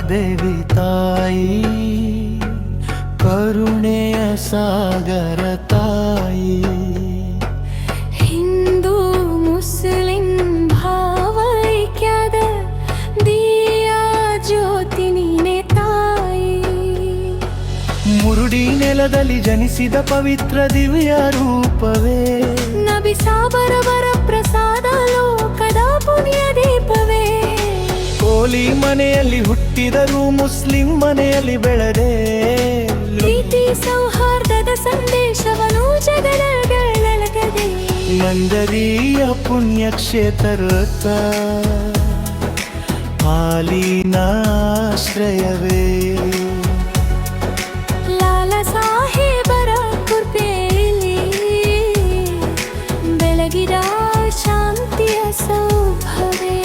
ದೇವಿ ತಾಯಿ ಕರುಣೆಯ ಸಾಗರ ತಾಯಿ. ಹಿಂದೂ ಮುಸ್ಲಿಂ ಭಾವೈಕ್ಯದ ದಿಯಾ ಜ್ಯೋತಿ ನೀನೆ ತಾಯಿ. ಮುರುಡಿ ನೆಲದಲ್ಲಿ ಜನಿಸಿದ ಪವಿತ್ರ ದಿವ್ಯ ರೂಪವೇ, ನಬಿ ಸಾಬರವರ ಪ್ರಸಾದ ಲೋಕದ ಪುಣ್ಯ ದೀಪವೇ. ಕೋಲಿ ಮನೆಯಲ್ಲಿ ಹುಟ್ಟಿದರೂ ಮುಸ್ಲಿಂ ಮನೆಯಲ್ಲಿ ಬೆಳೆದೆ, ಪ್ರೀತಿ ಸೌಹಾರ್ದದ ಸಂದೇಶವನ್ನು ಜಗದಗದೆ. ಮಂಜರಿಯ ಪುಣ್ಯಕ್ಷೇತ್ರಕ್ಕ ಪಾಲಿನಾಶ್ರಯವೇ. ಲಾಲ ಸಾಹೇಬರ ಕೃಪೆಯಲ್ಲಿ ಬೆಳಗಿದ ಶಾಂತಿಯ ಸೌಭವೇ.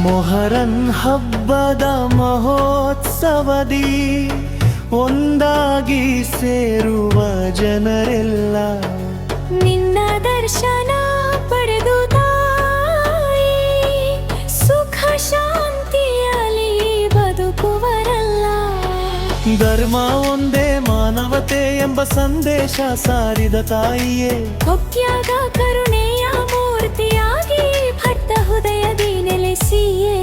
ಮೊಹರಂ ಹಬ್ಬದ ಮಹೋತ್ಸವದಿ ಒಂದಾಗಿ ಸೇರುವ ಜನರೆಲ್ಲ ನಿನ್ನ ದರ್ಶನ ಪಡೆದು ತಾಯಿ ಸುಖ ಶಾಂತಿಯಲ್ಲಿ ಬದುಕುವರಲ್ಲ. ಧರ್ಮ ಒಂದೇ ಮಾನವತೆ ಎಂಬ ಸಂದೇಶ ಸಾರಿದ ತಾಯಿಯೇ, ಭಕ್ತ್ಯಾಗ ಕರುಣೆಯ ಮೂರ್ತಿಯಾಗಿ ಭಕ್ತ ಹೃದಯದಿ ನೆಲೆಸಿಯೇ.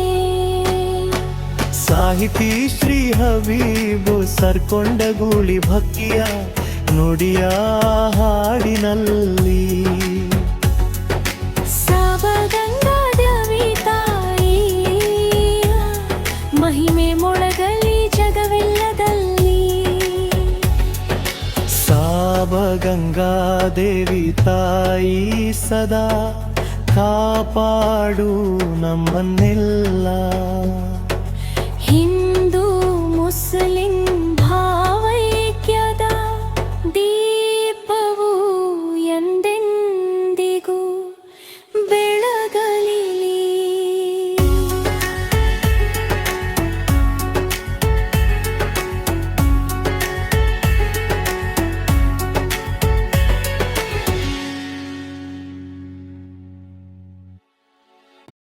ಸಾಹಿತಿ ಶ್ರೀ ಹಬೀಬು ಸರ್ಕೊಂಡ ಗೂಳಿ ಭಕ್ತಿಯ ನುಡಿಯ ಹಾಡಿನಲ್ಲಿ. ಸಾಬಗಂಗಾ ದೇವಿ ತಾಯಿ ಮಹಿಮೆ ಮೊಳಗಲಿ ಜಗವೆಲ್ಲದಲ್ಲಿ. ಸಾಬಗಂಗಾ ದೇವಿ ತಾಯಿ ಸದಾ ಕಾಪಾಡು ನಮ್ಮನ್ನೆಲ್ಲ.